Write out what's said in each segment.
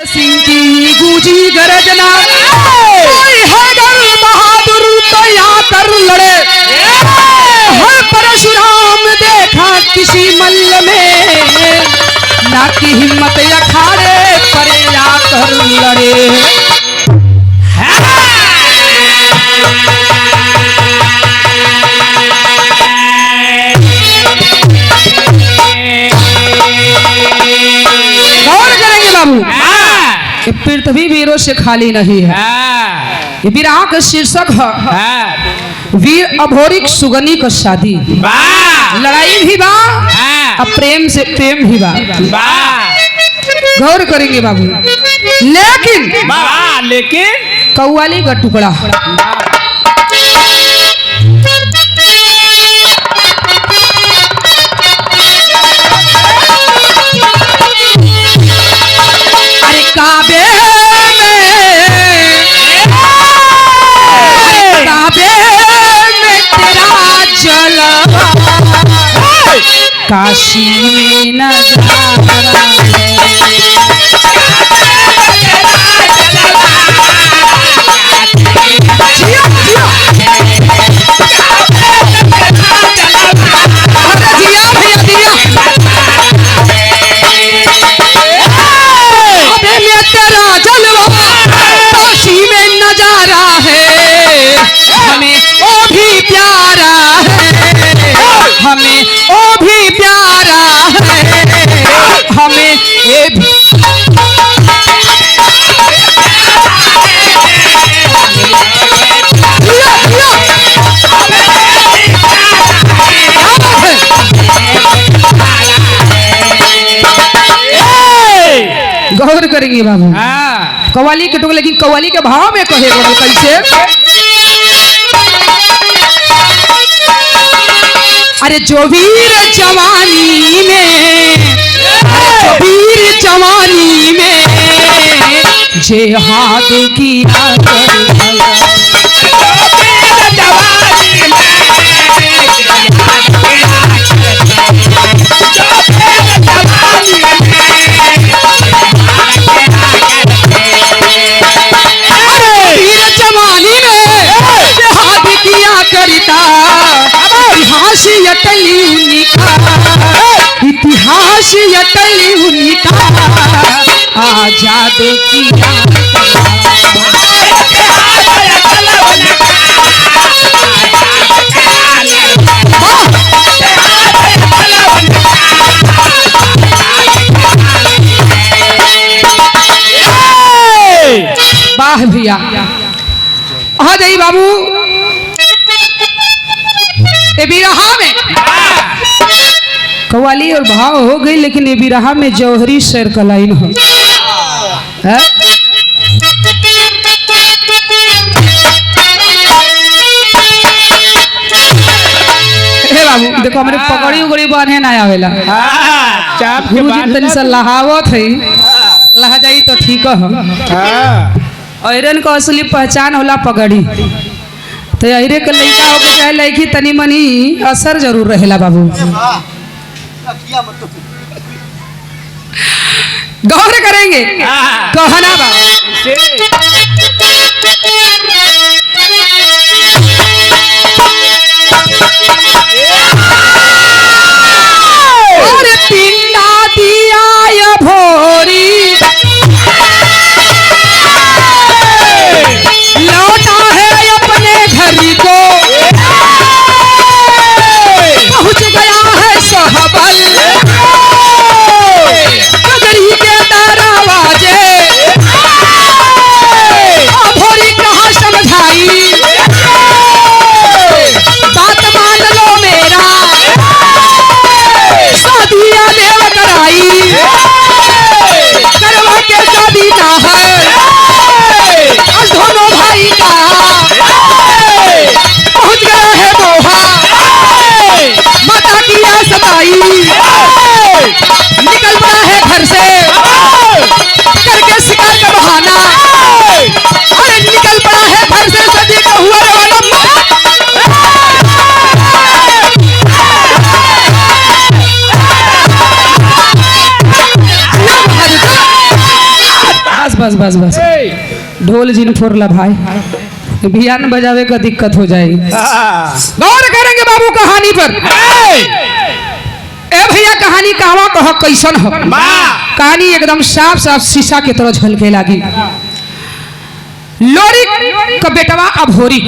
सिंह की गूंजी गर्जना, कोई हैदर बहादुर तो यहाँ कर लड़े, है परशुराम देखा किसी मल्ल में, ना की हिम्मत अखाड़े पर आकर लड़े। गौर करेंगे बाबू, पृथ्वी वीरों से खाली नहीं है। ये विराह का शीर्षक है वीर अभोरिक सुगनी का शादी। लड़ाई भी बा और प्रेम से प्रेम भी बा। गौर करेंगे बाबू, लेकिन कव्वाली का टुकड़ा काबे में तेरा जलवा, काशी में नजारा है। हमें ओ भी प्यारा है, हमें ये भी गौर करेंगे बाबू। कव्वाली के टुकड़े, लेकिन कव्वाली के भाव में कहे कैसे? अरे जो वीर जवानी में, जो वीर जवानी में जिहाद किया इतिहास यटली उनका आजाद किया। वाह भैया, आ जाइए बाबू। ये बिरहा में कव्वाली और भाव हो गई, लेकिन ये बिरहा में जौहरी शेर का लाइन हो। बाबू देखो, हमारे पकड़ी उगड़ी बांधे ना आवेला, लहावत है, लहा जाई तो ठीक है। ऐरन का असली पहचान होला पगड़ी। तो अरे के लड़का हो के चाहे लड़की तनी मनी असर जरूर रहेला बाबू। गौर करेंगे कहना बा और पिंडा दिया या भोरी, लौटा है अपने घर को, पहुंच गया है सहबल, नगरी के दरवाजे बस बस बस बस ढोल जिन फोरला भाई बियान बजावे का दिक्कत हो जाएगी। गौर करेंगे बाबू कहानी पर। ए भैया कहानी कहवा कह कैसन हो। कहानी एकदम साफ साफ शीशा के तरह झलके लगी। लोरी का बेटवा अभोरी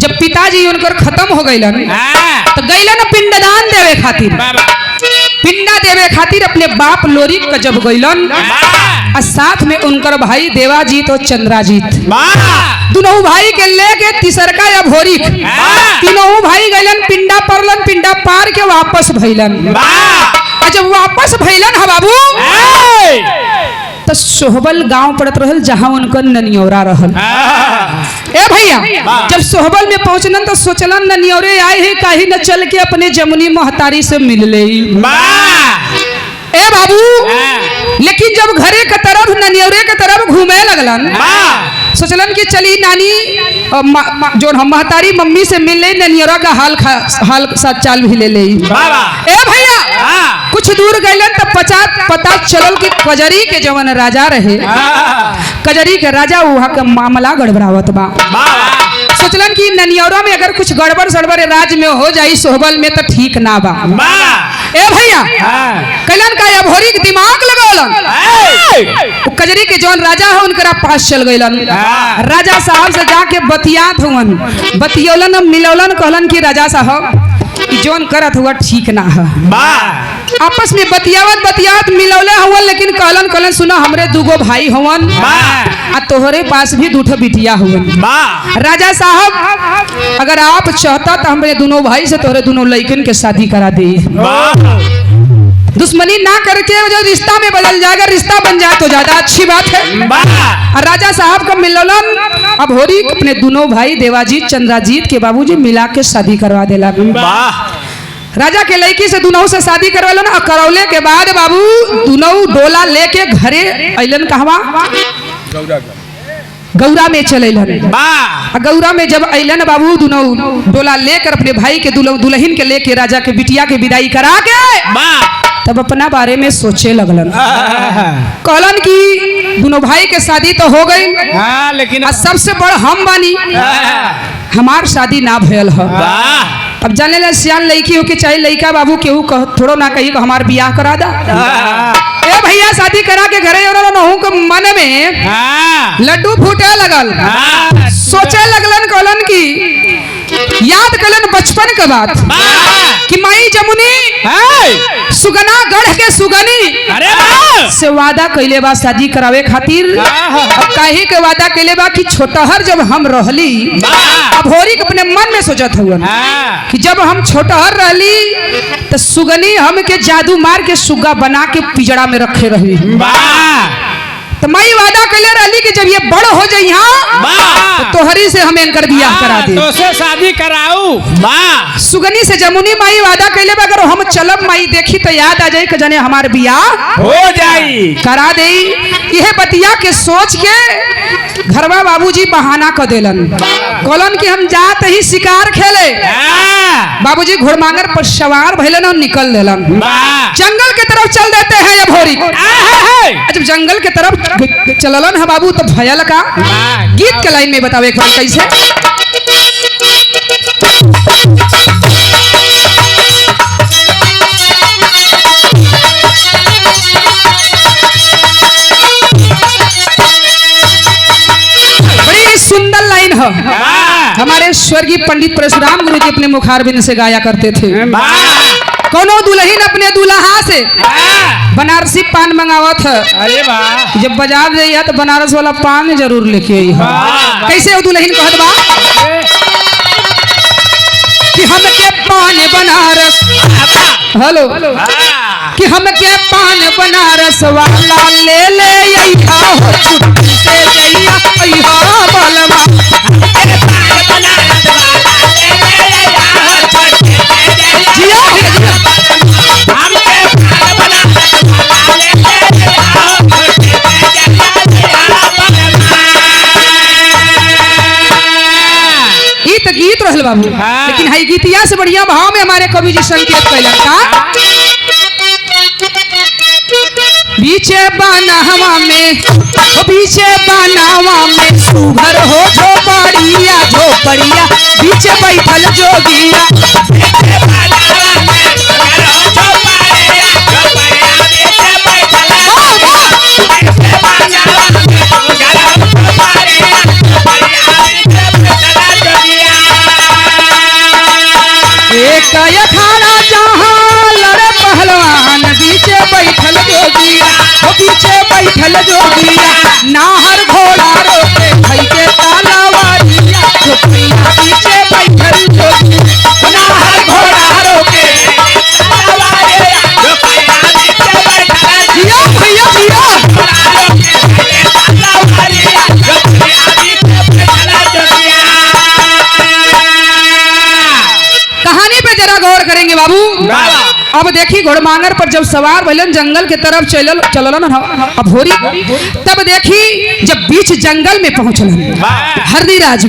जब पिताजी उनकर खत्म हो गए तो गईलन पिंडदान देवे खातिर। पिंडा देवे खातिर अपने बाप लोरी का जब गईलन और साथ में उनकर भाई देवाजीत और चंद्राजीत दोनों भाई के लेके तीसरका अभोरी तीनों भाई गईलन पिंडा परलन। पिंडा पार के वापस भइलन। जब वापस भइलन है बाबू तो सोहबल गांव पड़त रहल जहां उनकर ननियोरा रहल। ए भैया जब सोहबल में पहुंचलन तो सोचलन ननियोरे आए है काहे न चल के अपने जमुनी महतारी से मिल ले। ए बाबू लेकिन जब घरे के तरफ ननियोरे के तरफ घूमे लगलन सोचलन कि चली नानी जो हम महतारी मम्मी से मिल ले ननियोरा का हाल साथ चाल भी ले। ए भैया कुछ दूर गईलन तो पता चलल कि कजरी के जवन राजा रहे कजरी के राजा वहाँ का मामला गड़बड़ावत बा। सोचलन कि ननियोरा में अगर कुछ गड़बड़ सड़बड़ राज में हो जाई सोहबल में तो ठीक ना बा। ए भैया कैलन का अभोरी के दिमाग लगौलन कजरी के जौन राजा है उनकरा पास चल गईलन। राजा साहब से जाके बतियात हुवन बतियौलन मिलौलन कहलन कि राजा साहब जोन करत हुआ ठीक ना है। आपस में बतियावत मिलौले हुवन लेकिन कहलन सुना हमरे दूगो भाई हुवन आ तोहरे पास भी दूठो बिटिया हुवन। राजा साहब अगर आप चाहता तो हमरे दोनों भाई से तोहरे दोनों लड़कन के शादी करा दे। दुश्मनी ना करके जो रिश्ता में बदल जाएगा रिश्ता बन जाए तो ज्यादा अच्छी बात है। और राजा साहब का मिललन अभोरी अपने दोनों भाई देवाजीत चंद्राजीत के बाबूजी मिला के शादी करवा देला। राजा के लड़की से दोनों से शादी करवालन और करौले के बाद बाबू दोनों डोला लेके घरे अइलन कहवा गौरा में चलेलन। गौरा में जब अइलन बाबू दोनों डोला लेकर अपने भाई के दुल्हन के लेके राजा के बिटिया के विदाई करा के तब अपना बारे में सोचे लगलन। कहलन कि दोनों भाई के शादी तो हो गई लेकिन सबसे बड़ हम बानी हमार शादी ना भयल है। अब जाने ला सियान लड़की हो के चाहे लड़का बाबू केहू थोड़ो ना कही हमार बियाह करा दा। ए भैया शादी करा के घरे के मन में लड्डू फूटे लगल। सोचे लगलन कहलन की याद कलन बचपन के बात कि माई जमुनी सुगना गढ़ के सुगनी से वादा कैले बा शादी करावे खातिर। काहे के वादा कैले बा कि छोटहर जब हम रहली अभोरी अपने मन में सोचत हुआ कि जब हम छोटहर रहली तो सुगनी हम के जादू मार के सुगा बना के पिजड़ा में रखे रही। तो मैं वादा कैले रहली कि जब ये बड़ हो जाई तो तोहरी से हम इनकर बियाह करा दे तो से शादी कराऊ। सुगनी से जमुनी माई वादा कैले अगर हम चलब माई देखी तो याद आ जाए कि जाने हमार बियाह हो जाई करा दे। यह बतिया के सोच के घरवा बाबूजी बहाना कर देलन कहलन कि हम जात ही शिकार खेले। बाबूजी घोड़मांगर पर सवार भइलन और निकल देलन। जंगल के तरफ चल देते हैं अभोरी। जब जंगल के तरफ चललन है बाबू तो भयल का गीत के लाइन में बतावे एक बार कैसे। बड़ी सुंदर लाइन है हमारे स्वर्गीय पंडित परशुराम गुरु जी अपने मुखारबिंद से गाया करते थे। कोनो दुल्हन अपने दुल्हा से बनारसी पान मंगावत है। अरे वाह जब बाजार जाइए तो बनारस वाला पान जरूर लेके आई है। कैसे वो दुल्हन कहत बा कि हमके पान बनारस हेलो कि हमके पान बनारस वाला ले ले अइहा हो छुट्टी से जइया अइहा बलवा जिया गीत रहल बाबू। लेकिन हाई गीतिया से बढ़िया भाव में हमारे कवि जी संकेत कैलन का बीचे बनावा में बीचे बनावा में सुघर हो झोपड़िया झोपड़िया बीचे बैठल जोगिया एक अखाड़ा जहाँ लड़े पहलवान बीचे बैठल जोगिया वो बीचे बैठल जोगिया नाहर घोड़ा रोके भई के तालावारिया झोपड़िया बीचे बैठल जोगिया नाहर घोड़ा रोके जिया भैया जिया कहानी पे जरा गौर करेंगे बाबू। अब देखी घोड़मांगर पर जब सवार भलन जंगल के तरफ चललन अभोरी, तब देखी जब बीच जंगल में पहुंचलन हरदीराज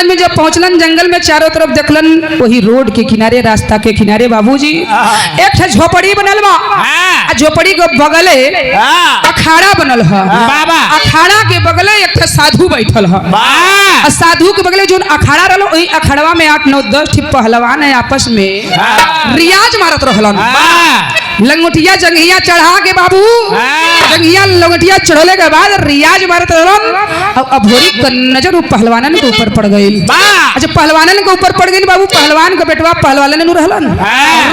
में जब पहुंचलन जंगल में चारों तरफ देखलन वही रोड के किनारे रास्ता के किनारे बाबूजी एक ठे झोपड़ी बनल बा। झोपड़ी के बगले अखाड़ा बनल है। अखाड़ा के बगले एक ठे साधु बैठल है। साधु के बगले जो अखाड़ा रहल वही अखाड़वा में 8-9-10 ठे पहलवान है आपस में रियाज मारत रहलन। लंगोटिया जंघिया चढ़ा के बाबू जंघिया लंगोटिया चढ़ोले के बाद रियाज मारत रहलन। अब अभोरी का नजर वो पहलवानन के ऊपर पड़ गई। अच्छा पहलवानन के ऊपर पड़ गई बाबू। पहलवान का बेटवा पहलवानन नु रहलन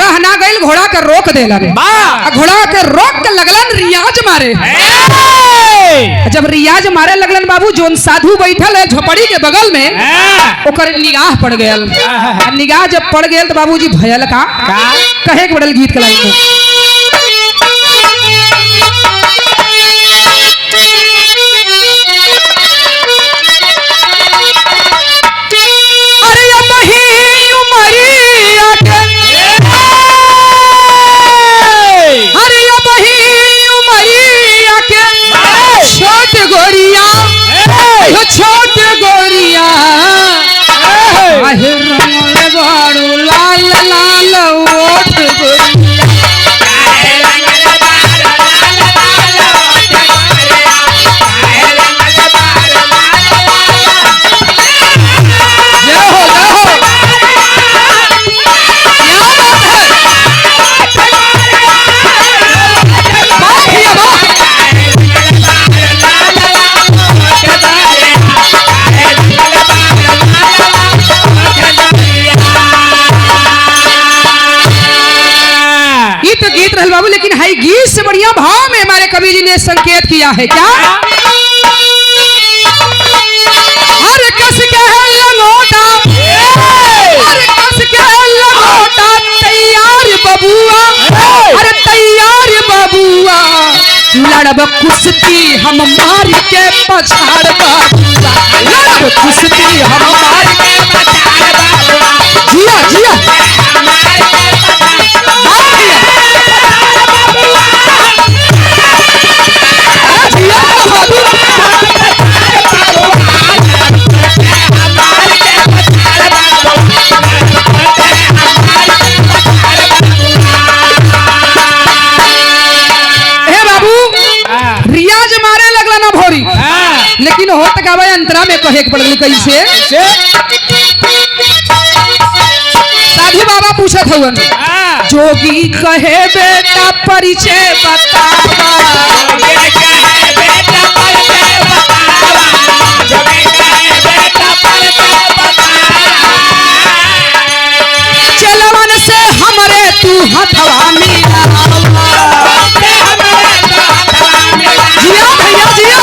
रह ना गइल घोड़ा का रोक देलन। घोड़ा के रोक के लगलन रियाज मारे। जब रियाज मारे लगलन बाबू जोन साधु बैठल है झोपड़ी के बगल में ओकर निगाह पड़ गयल। निगाह जब पड़ गयल तो बाबूजी भयल का कहे के बड़ल गीत के लाइन में छोट गोरिया बाड़ू लाल लाल ओठ गोरिया बाबू। लेकिन हाई गीत से बढ़िया भाव में हमारे कवि जी ने संकेत किया है क्या हर कस के लंगोटा तैयार बबुआ अरे तैयार बबुआ लड़ब कुश्ती हम मार के पछाड़ बाबुआ लड़ब कुश्ती हम मार के पछाड़ बाबुआ जिया जिया लेकिन हो तक आवे अंतरा में कहे के पड़ल कैसे साधु बाबा पूछत हवन जोगी कहे बेटा परिचय बतावा चलवन से हमरे तू हथवा मिलावा जिया भैया जिया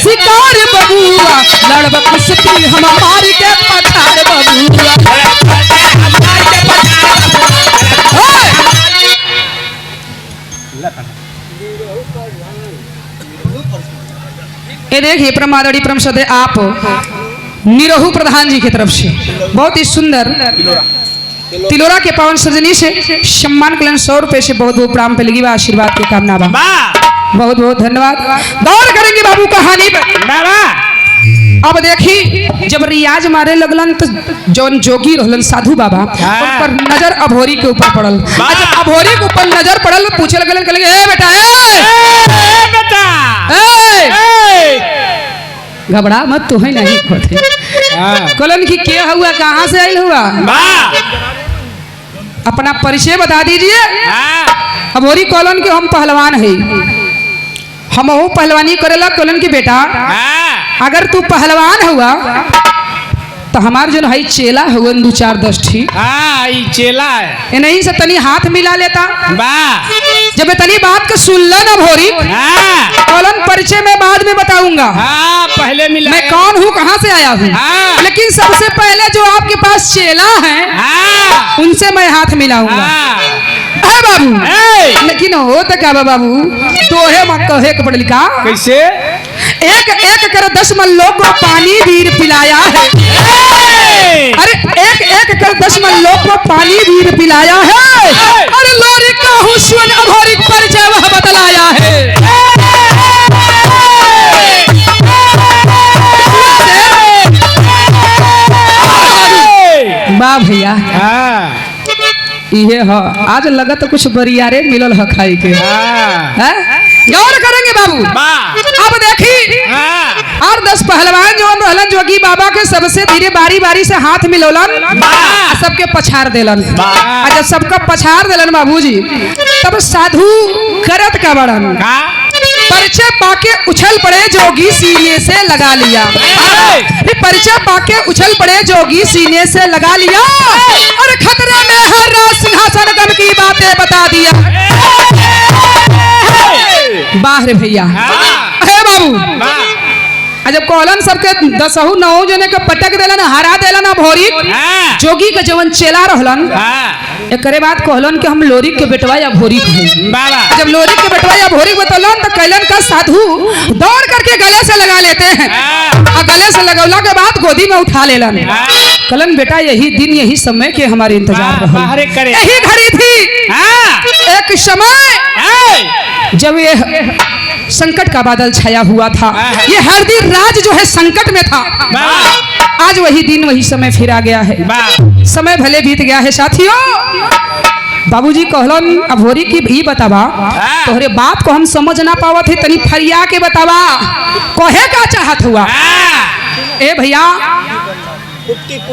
शिकार बबुआ लड़ब कुश्ती हम मार के पछाड़ बबुआ ये देखिए प्रमादड़ी परम सदे आप निरहु प्रधान जी की तरफ से बहुत ही सुंदर तिलोरा के पावन सजनी से सम्मान कलन 100 रुपए से बहुत बहुत प्राम पे लगी आशीर्वाद की कामना बा। बहुत बहुत धन्यवाद। गौर करेंगे बाबू कहानी पे। बाबा अब देखी जब रियाज मारे लगलन तो जौन जोगी रहलन साधु बाबा हाँ। उन पर नजर अभोरी के ऊपर पड़ल। जब अभोरी के ऊपर नजर पड़ल पूछे लगलन कहले ए बेटा ए बेटा ए ए घबरा मत तू है नहीं खोते हाँ कहलन कि क्या हुआ कहाँ से आयल हुआ बा अपना परिचय बता दीजिए। हाँ अभोरी कहलन कि हम पहलवान है हम पहलवानी करेला। कहलन कि बेटा हाँ अगर तू पहलवान हुआ तो हमार जो है चेला हुआ 2-4-10 ठीक हाँ ये चेला है नहीं से तनी हाथ मिला लेता। बा जब ये तनी बात को सुनलन अभोरी हाँ कौन परिचय मैं बाद में बताऊंगा हाँ पहले मिला मैं कौन हूँ कहाँ से आया हूँ। हाँ। लेकिन सबसे पहले जो आपके पास चेला है हाँ उनसे मैं हाथ मिलाऊंगा। हाँ है बाबू ए लेकिन हो तो क्या बा बाबू तो है कहे के पढ़ लिखा कैसे एक एक कर 10 मल्लों को पानी वीर पिलाया है। अरे एक एक कर 10 मल्लों को पानी वीर पिलाया है। अरे लोरी का हुस्न अभोरी परिचय वह बतलाया है। वाह भैया हाँ ये हो आज लगा तो कुछ बरियारे मिलल है खाई के। हाँ हैं? गौर करेंगे बाबू। बा अब देखी हाँ और 10 पहलवान जो रहलन जोगी बाबा के सबसे धीरे बारी बारी से हाथ मिलौलन आ सबके पछाड़ देलन। आ जब सबका पछाड़ देलन बाबूजी तब साधु करत का बड़न का परिचय पाके उछल पड़े जोगी सीने से लगा लिया। फिर परिचय पाके उछल पड़े जोगी सीने से लगा लिया और खतरे में हर रात सिंहासन गम की बातें बता दिया। बाहर भैया हे बाबू बा जब कहलन सबके 10-9 जने के पटक देलन हरा देलन भोरी हाँ जोगी के जवन चेला रहलन हाँ एकरे बाद कहलन कि हम लोरी के बेटवा या भोरी के बाबा जब लोरी के बेटवा या भोरी बतौलन तो कैलन का साधु दौड़ करके गले से लगा लेते हैं और गले से लगौला के बाद गोदी में उठा लेलन। कहलन बेटा यही दिन यही समय के हमारे इंतजार रहल बाहरे करे यही घड़ी थी। हाँ एक समय ए जब ये संकट का बादल छाया हुआ था ये हरदी राज जो है संकट में था। बाबा आज वही दिन वही समय फिर आ गया है। बा समय भले बीत गया है साथियों। बाबूजी कहलन अभोरी की भी बतावा तोहरे बात को हम समझ ना पावत है तनी फरिया के बतावा कहे का चाहत हुआ। हाँ ए भैया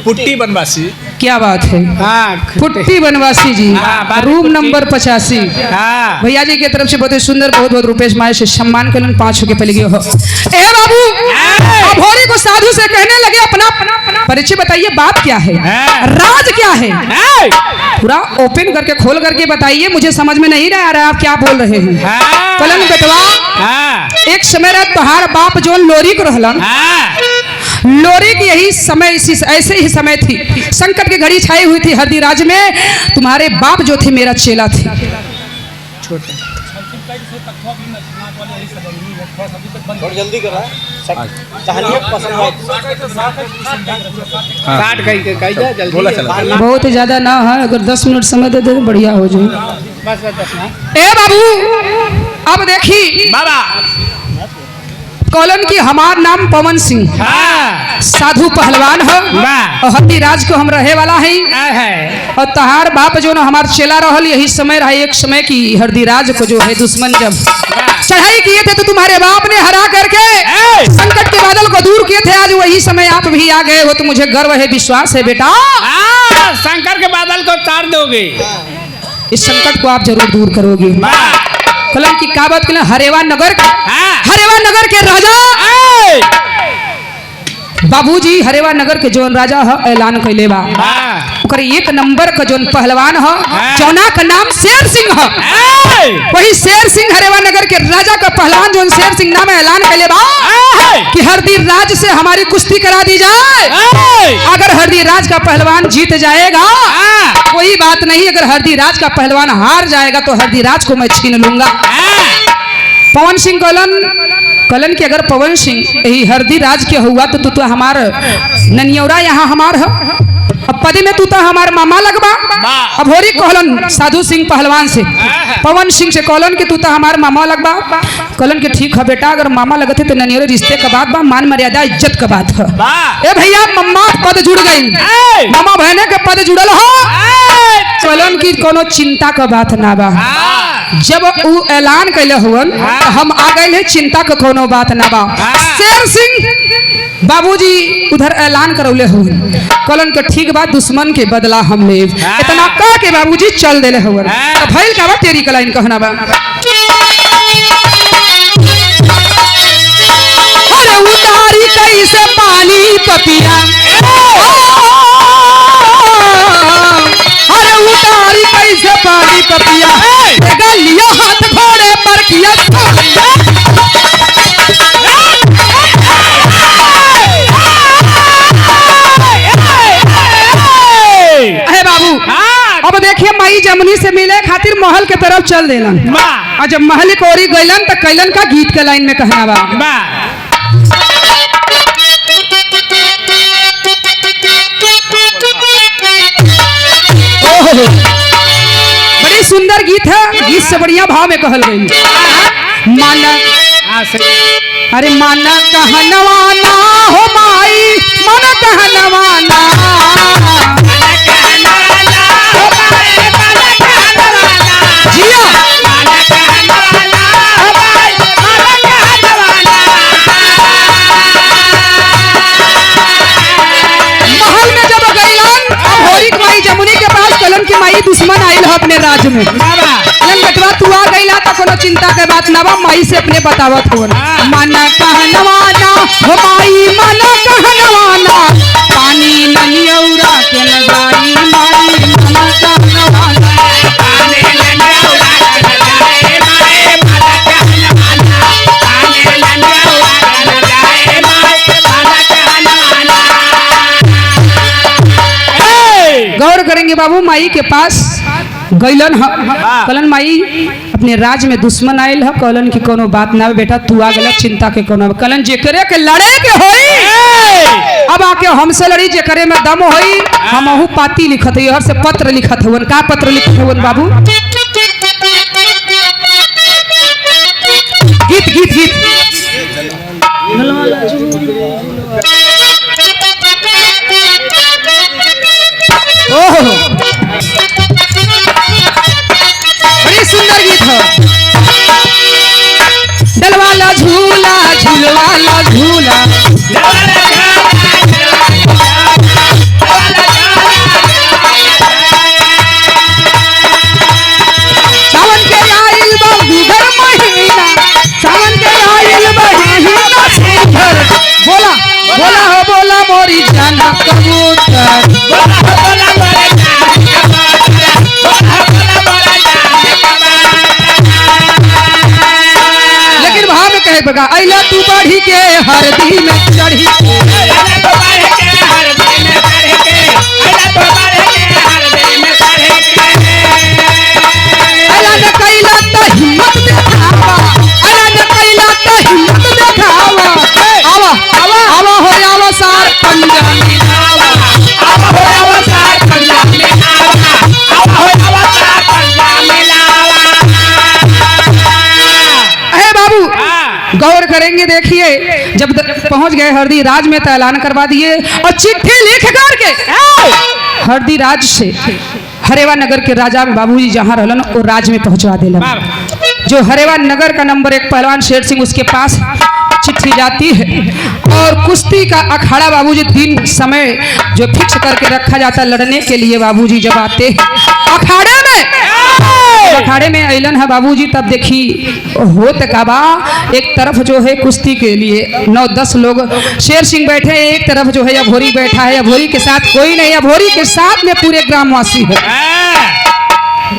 पुट्टी बनवासी क्या बात है हाँ पुट्टी बनवासी जी हाँ, रूम नंबर 85 हाँ भैया जी की तरफ से बहुत ही सुंदर बहुत बहुत रुपेश माए से सम्मान के 5 के पहले हो। ए बाबू अभोरी को साधु से कहने लगे अपना परिचय बताइए बात क्या है राज क्या है पूरा ओपन करके खोल करके बताइए मुझे समझ में नहीं आ रहा आप क्या बोल रहे हैं। कलन बेटवा एक समय रात तोहार बाप जो लोरी को रहलन लोरी की यही समय इसी ऐसे ही समय थी संकट की घड़ी छाई हुई थी हरदी राज में तुम्हारे बाप जो थे मेरा चेला थे। और जल्दी करा कहानी पसंद काट कहीं जल्दी बोला चला बहुत ज्यादा ना है अगर 10 मिनट समय दे दे तो बढ़िया हो जाए। बस बस ए बाबू अब देखी बाबा कॉलन की हमार नाम पवन सिंह हाँ साधु पहलवान हो वाह और हरदी राज को हम रहे वाला है है और तहार बाप जो ना हमार चेला रहल यही समय रहा एक समय की हरदी राज को जो है दुश्मन जब चढ़ाई किए थे तो तुम्हारे बाप ने हरा करके संकट के बादल को दूर किए थे आज वही समय आप भी आ गए हो तो मुझे गर्व है विश्वास है बेटा शंकर के बादल को तार दोगे इस संकट को आप जरूर दूर करोगे। कलम की का बात के हरेवा नगर के राजा बाबूजी हरेवा नगर के जोन राजा है ऐलान कैले बा ओकर 1 नंबर का जोन पहलवान है जौना का नाम शेर सिंह है वही शेर सिंह हरेवा नगर के राजा का पहलवान जोन शेर सिंह नाम ऐलान कैले बा कि हरदी राज से हमारी कुश्ती करा दी जाए। अगर हरदी राज का पहलवान जीत जाएगा कोई बात नहीं अगर हरदी राज का पहलवान हार जाएगा तो हरदी राज को मैं छीन लूंगा। पवन सिंह कलन कि अगर पवन सिंह यही हरदी राज के हुआ तो तू तो हमार ननियौरा यहाँ हमार है अब पदी में तू तो हमार मामा लगबा। अब होरी कहलन साधु सिंह पहलवान से, पवन सिंह से कहलन कि तू तो हमार मामा लगबा। कहलन कि ठीक है बेटा, अगर मामा लगते तो ननियर रिश्ते का बात बा, मान मर्यादा इज्जत का बात है। ए भैया मम्मा पद जुड़ गई, मामा बहने के पद जुड़ल हो। कहलन कि कोनो चिंता का बात ना बा। जब वो ऐलान कैले हुवन तो हम आ गए हैं, चिंता का कोनो बात ना बा। शेर सिंह बाबूजी उधर ऐलान करौले हुवन, कहलन के ठीक बात, दुश्मन के बदला हम ले। इतना कह के बाबूजी चल देले हुवन। तो भइल का बा तेरी कलाइन कहना बा। अरे उतारी कैसे पानी पपिया, अरे उतारी कैसे पानी पपिया, लिया हाथ घोड़े पर किया। अरे बाबू अब देखिए माई जमुनी से मिले खातिर महल के तरफ चल देलन। और जब महल की ओरी गइलन तो कैलन का गीत के लाइन में कहना बा। बड़ी सुंदर गीत है, गीत से बढ़िया भाव में कहल गई। माना अरे माना कहनवाना हो माई, माना कहनवाना, जिया महल में जब गइलन होरी माई जमुनी के पास कहलन कि माई दुश्मन आइल है अपने राज्य में। बेटवा तू आ गइला तो कोनो चिंता के बात ना बा, माई से अपने बतावत हो। माना कहनवाना हो माई, माना कहनवाना, पानी ननियौरा के लगाई माई, माना कहनवाना, पानी ननियौरा के लगाई माई, माना कहनवाना, पानी ननियौरा के लगाई माई, माना कहनवाना। गौर करेंगे बाबू, माई के पास गइलन कहलन माई अपने राज्य में दुश्मन आयल है। कहलन कि कोनो बात ना बेटा, तू आ गला, चिंता के कोनो। कहलन जेकरे के लड़े के होई अब आके हमसे लड़ी, जेकरे में दम होई हमहू पाती लिखत है, हर से पत्र लिखत हुवन। का पत्र लिखत हुवन बाबू? गीत गीत गीत ओहो बड़ी सुंदर गीत है। डलवाला झूला झूलवाला झूला, सावन के आइल बा दूधर महीना, सावन के आइल बा महीना सुधर। बोला बोला हो बोला मोरी जाना कबूतर, लेकिन भाव में कहे बगा अइला तू बढ़ी के हरदी में चढ़ी, अला न कैला त हिम्मत दिखावा, अला न कैला त हिम्मत दिखावा। आवा आवा आवा हो आवा सार पंजा मिलावा, आवा हो आवा सार पंजा मिलावा, आवा हो आवा सार पंजा मिलावा। अहे बाबू गौर करेंगे, देखिए जब पहुंच गए हरदी राज में तो ऐलान करवा दिए और चिट्ठी लिख करके हरदी राज से हरेवा नगर के राजा में बाबूजी जहाँ रहलन वो राज में पहुंचवा दिलन। जो हरेवा नगर का नंबर 1 पहलवान शेर सिंह, उसके पास चिट्ठी जाती है और कुश्ती का अखाड़ा बाबूजी दिन समय जो फिक्स करके रखा जाता लड़ने के लिए। बाबूजी जब आते अखाड़े में अलन है बाबूजी, तब देखी होत का बा एक तरफ जो है कुश्ती के लिए 9-10 लोग शेर सिंह बैठे हैं, एक तरफ जो है अभोरी बैठा है। अभोरी के साथ कोई नहीं, अभोरी के साथ में पूरे ग्रामवासी है।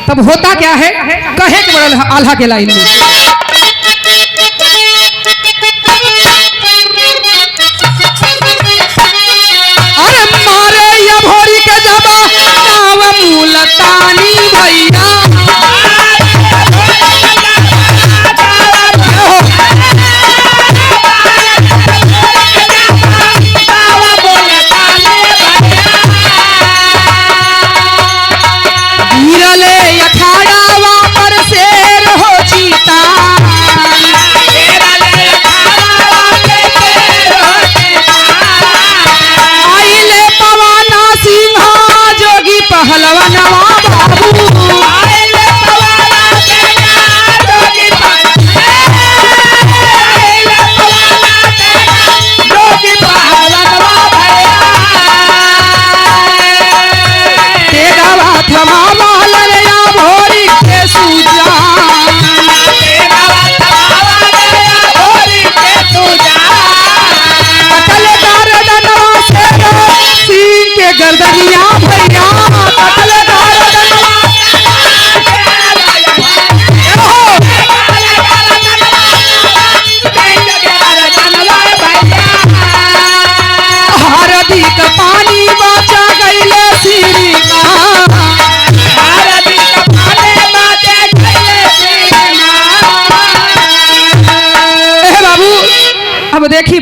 तब होता क्या है, कहे के बड़ल आल्हा के लाइन में अरे मारे अभोरी के जबा नाव मुलतानी भैया,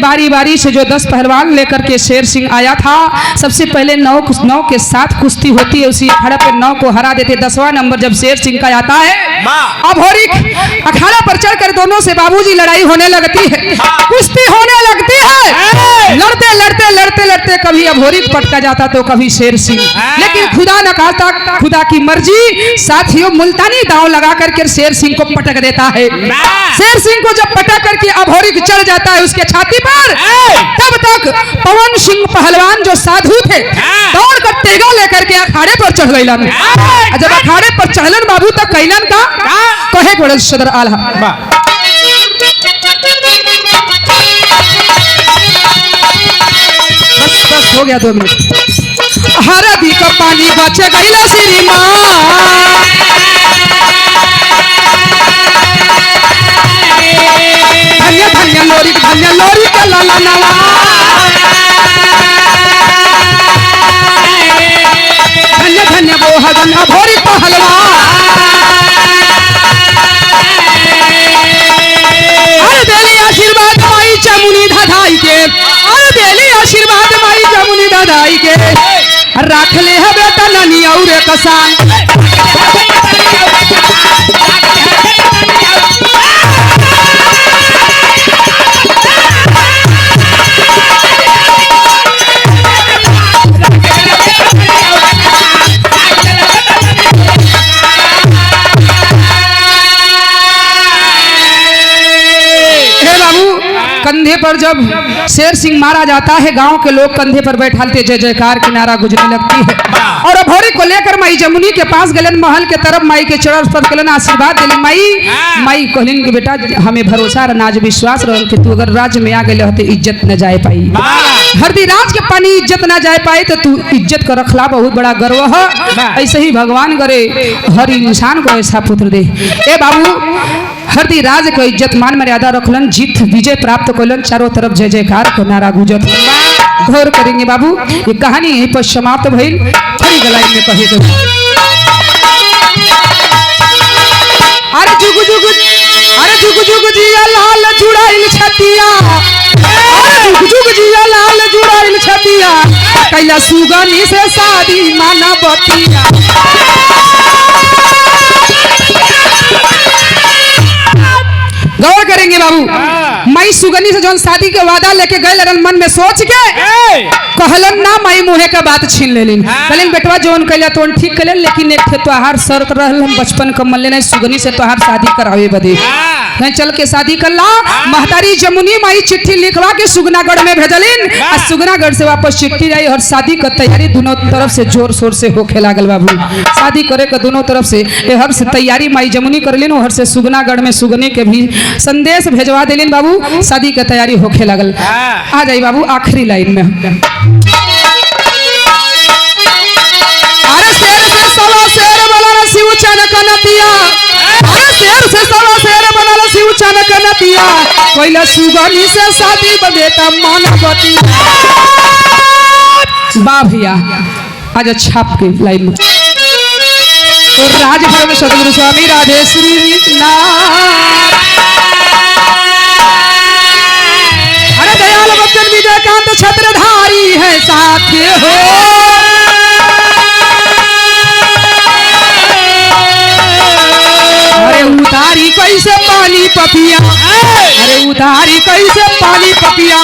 बारी बारी से जो 10 पहलवान लेकर के शेर सिंह आया था, सबसे पहले 9 के साथ कुश्ती होती है, उसी अखाड़ा पे 9 को हरा देते। 10वां नंबर जब शेर सिंह का आता है, अभोरिक अखाड़ा पर चढ़कर दोनों से बाबूजी लड़ाई होने लगती है, कुश्ती होने लगती है। लड़ते लड़ते लड़ते लड़ते कभी अभोरिक पटका जाता तो कभी शेर सिंह, लेकिन खुदा न खाता, खुदा की मर्जी, साथियों मुल्तानी दांव लगा करके शेर सिंह को पटक देता है। शेर सिंह को जब पटक करके अभोरिक चढ़ जाता है उसके छाती पर, तब तक पवन सिंह पहलवान जो साधु थे दौड़ कर तेगा लेकर के अखाड़े पर चढ़ गइलन। जब अखाड़े पर चढ़लन बाबू तक कैलन का कहे गोड़ सदर आल्हा बस हो गया 2 मिनट। हरदी का पानी बच गईला श्री माँ, धन्य धन्य लोरी का लाला नवा, धन्य धन्य वो हगन अभोरी पहलवान। अरे बेली आशीर्वाद माई जमुनी धधाई के, अरे बेली आशीर्वाद माई जमुनी धधाई के, राख ले है बेटा ननी और कसान। कंधे पर जब शेर सिंह मारा जाता है, गांव के लोग कंधे पर बैठाते जय जयकार की नारा गुजरने लगती है। और अभोरी को लेकर माई जमुनी के पास गलन, महल के तरफ माई के चरण पर गलन, आशीर्वाद दिली। माई कहलिन कि बेटा हमें भरोसा नाज विश्वास रहल कि तू अगर राज्य में आ गए होते इज्जत न जाए पाई, हरदी राज के पानी इज्जत न जाए पाई तो तू इज्जत का रखला बहुत बड़ा गर्व है। ऐसे ही भगवान करे हर इंसान को ऐसा पुत्र दे। ए बाबू हरदी राज को इज्जत मान मर्यादा रखलन, जीत विजय प्राप्त कलन, चारों तरफ जय जयकार को नारा गुजत। गौर करेंगे बाबू, ये कहानी यहीं पर समाप्त भइल। खड़ी गलाई में कहे दो अरे जुग जुग, अरे जुग जुग जिया लाल जुड़ाइल छतिया, अरे जुग जुग जिया लाल जुड़ाइल छतिया, कैला सुगनी से शादी माना बतिया। गौर करेंगे बाबू, माई सुगनी से जौन शादी के वादा लेके गए लगन, मन में सोच के कहलन ना माई मुहे का बात छीन लेलिन। कहलिन बेटवा जौन कैला तो ठीक कैलन, लेकिन एक थे तोहार शर्त रहल, हम बचपन कम मन लेना सुगनी से तोहार शादी करावे बदे नहीं चल के शादी कर ला। महतारी जमुनी माई चिट्ठी लिखवा के सुगनागढ़ में भेजलिन, और सुगनागढ़ से वापस चिट्ठी आई और शादी का तैयारी दोनों तरफ से जोर शोर से होखे लागल बाबू। शादी करे के दोनों तरफ से हर से तैयारी माई जमुनी करलिन, हर से सुगनागढ़ में सुगनी के भी संदेश भेजवा दिलिन बाबू, शादी का तैयारी होखे लागल। आ जाई बाबू आखिरी लाइन में। अरे शेर से सवा शेर बनल शिव चनक नतिया, अरे शेर से सवा शेर बनल शिव चनक नतिया, कोइला सुगनी से शादी बदेता मन बतिया। बा भैया आज छाप के लाइन में तो राजभर में सदगुरु स्वामी राधेश्वरी नाथ, अरे दयाल बच्चन विजयकांत छत्रधारी है साथ हो। अरे उतारी कैसे पानी पपिया, अरे उतारी कैसे पानी पपिया,